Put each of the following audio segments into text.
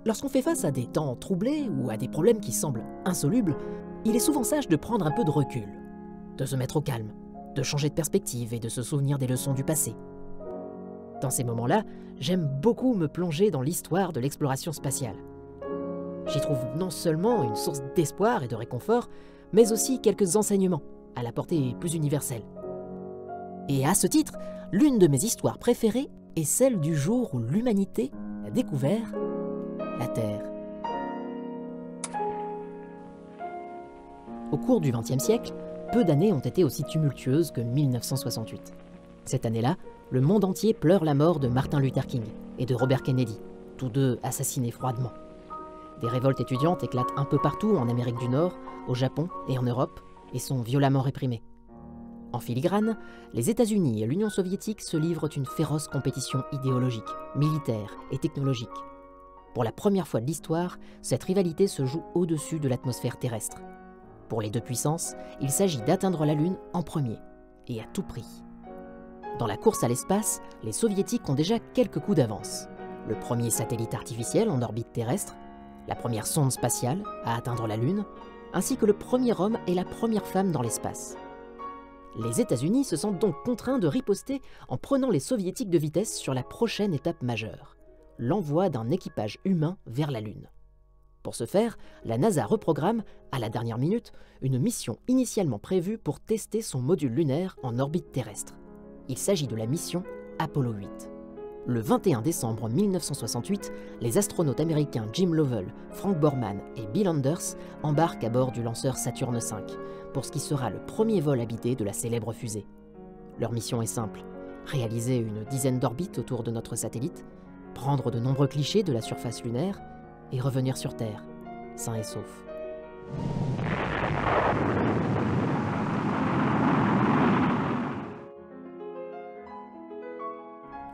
Lorsqu'on fait face à des temps troublés ou à des problèmes qui semblent insolubles, il est souvent sage de prendre un peu de recul, de se mettre au calme, de changer de perspective et de se souvenir des leçons du passé. Dans ces moments-là, j'aime beaucoup me plonger dans l'histoire de l'exploration spatiale. J'y trouve non seulement une source d'espoir et de réconfort, mais aussi quelques enseignements à la portée plus universelle. Et à ce titre, l'une de mes histoires préférées est celle du jour où l'humanité a découvert la Terre. Au cours du XXe siècle, peu d'années ont été aussi tumultueuses que 1968. Cette année-là, le monde entier pleure la mort de Martin Luther King et de Robert Kennedy, tous deux assassinés froidement. Des révoltes étudiantes éclatent un peu partout en Amérique du Nord, au Japon et en Europe, et sont violemment réprimées. En filigrane, les États-Unis et l'Union soviétique se livrent une féroce compétition idéologique, militaire et technologique. Pour la première fois de l'histoire, cette rivalité se joue au-dessus de l'atmosphère terrestre. Pour les deux puissances, il s'agit d'atteindre la Lune en premier, et à tout prix. Dans la course à l'espace, les soviétiques ont déjà quelques coups d'avance. Le premier satellite artificiel en orbite terrestre, la première sonde spatiale à atteindre la Lune, ainsi que le premier homme et la première femme dans l'espace. Les États-Unis se sentent donc contraints de riposter en prenant les soviétiques de vitesse sur la prochaine étape majeure, l'envoi d'un équipage humain vers la Lune. Pour ce faire, la NASA reprogramme, à la dernière minute, une mission initialement prévue pour tester son module lunaire en orbite terrestre. Il s'agit de la mission Apollo 8. Le 21 décembre 1968, les astronautes américains Jim Lovell, Frank Borman et Bill Anders embarquent à bord du lanceur Saturn V pour ce qui sera le premier vol habité de la célèbre fusée. Leur mission est simple, réaliser une dizaine d'orbites autour de notre satellite, prendre de nombreux clichés de la surface lunaire et revenir sur Terre, sain et sauf.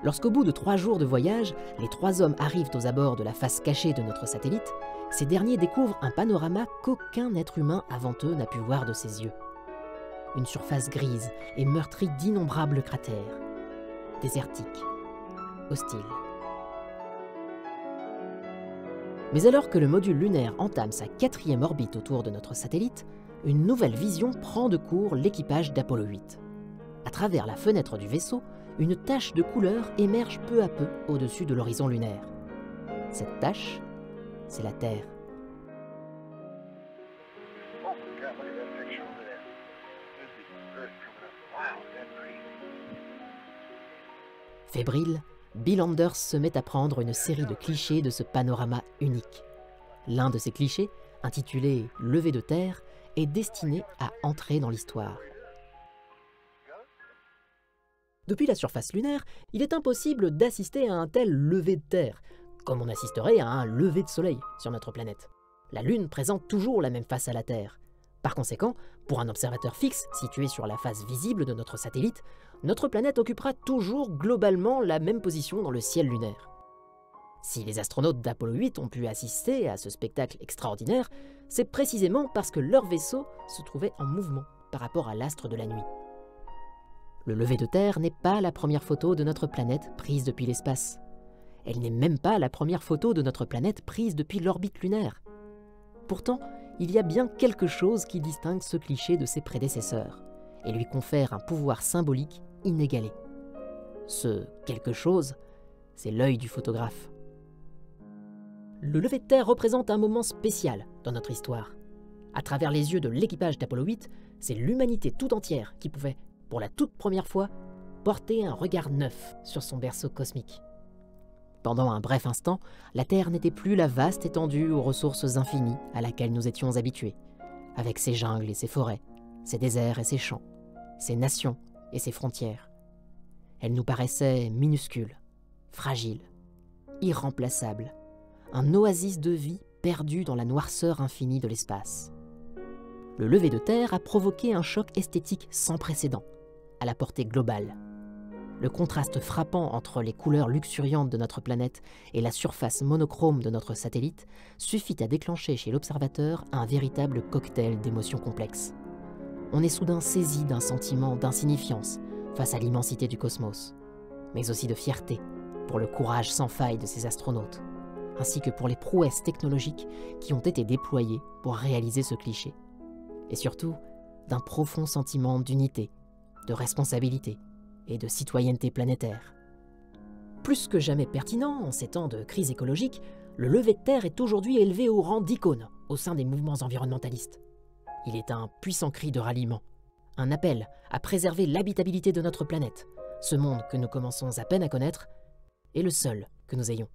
Lorsqu'au bout de 3 jours de voyage, les 3 hommes arrivent aux abords de la face cachée de notre satellite, ces derniers découvrent un panorama qu'aucun être humain avant eux n'a pu voir de ses yeux. Une surface grise et meurtrie d'innombrables cratères, désertiques, hostiles. Mais alors que le module lunaire entame sa 4e orbite autour de notre satellite, une nouvelle vision prend de court l'équipage d'Apollo 8. À travers la fenêtre du vaisseau, une tache de couleur émerge peu à peu au-dessus de l'horizon lunaire. Cette tache, c'est la Terre. Fébrile, Bill Anders se met à prendre une série de clichés de ce panorama unique. L'un de ces clichés, intitulé « Lever de Terre », est destiné à entrer dans l'histoire. Depuis la surface lunaire, il est impossible d'assister à un tel lever de Terre, comme on assisterait à un lever de soleil sur notre planète. La Lune présente toujours la même face à la Terre. Par conséquent, pour un observateur fixe situé sur la face visible de notre satellite, notre planète occupera toujours globalement la même position dans le ciel lunaire. Si les astronautes d'Apollo 8 ont pu assister à ce spectacle extraordinaire, c'est précisément parce que leur vaisseau se trouvait en mouvement par rapport à l'astre de la nuit. Le lever de Terre n'est pas la première photo de notre planète prise depuis l'espace. Elle n'est même pas la première photo de notre planète prise depuis l'orbite lunaire. Pourtant, il y a bien quelque chose qui distingue ce cliché de ses prédécesseurs et lui confère un pouvoir symbolique inégalé. Ce quelque chose, c'est l'œil du photographe. Le lever de Terre représente un moment spécial dans notre histoire. À travers les yeux de l'équipage d'Apollo 8, c'est l'humanité tout entière qui pouvait, pour la toute première fois, porter un regard neuf sur son berceau cosmique. Pendant un bref instant, la Terre n'était plus la vaste étendue aux ressources infinies à laquelle nous étions habitués, avec ses jungles et ses forêts, ses déserts et ses champs, ses nations et ses frontières. Elle nous paraissait minuscule, fragile, irremplaçable, un oasis de vie perdu dans la noirceur infinie de l'espace. Le lever de Terre a provoqué un choc esthétique sans précédent, à la portée globale. Le contraste frappant entre les couleurs luxuriantes de notre planète et la surface monochrome de notre satellite suffit à déclencher chez l'observateur un véritable cocktail d'émotions complexes. On est soudain saisi d'un sentiment d'insignifiance face à l'immensité du cosmos, mais aussi de fierté pour le courage sans faille de ces astronautes, ainsi que pour les prouesses technologiques qui ont été déployées pour réaliser ce cliché. Et surtout, d'un profond sentiment d'unité, de responsabilité et de citoyenneté planétaire. Plus que jamais pertinent en ces temps de crise écologique, le lever de terre est aujourd'hui élevé au rang d'icône au sein des mouvements environnementalistes. Il est un puissant cri de ralliement, un appel à préserver l'habitabilité de notre planète, ce monde que nous commençons à peine à connaître, et le seul que nous ayons.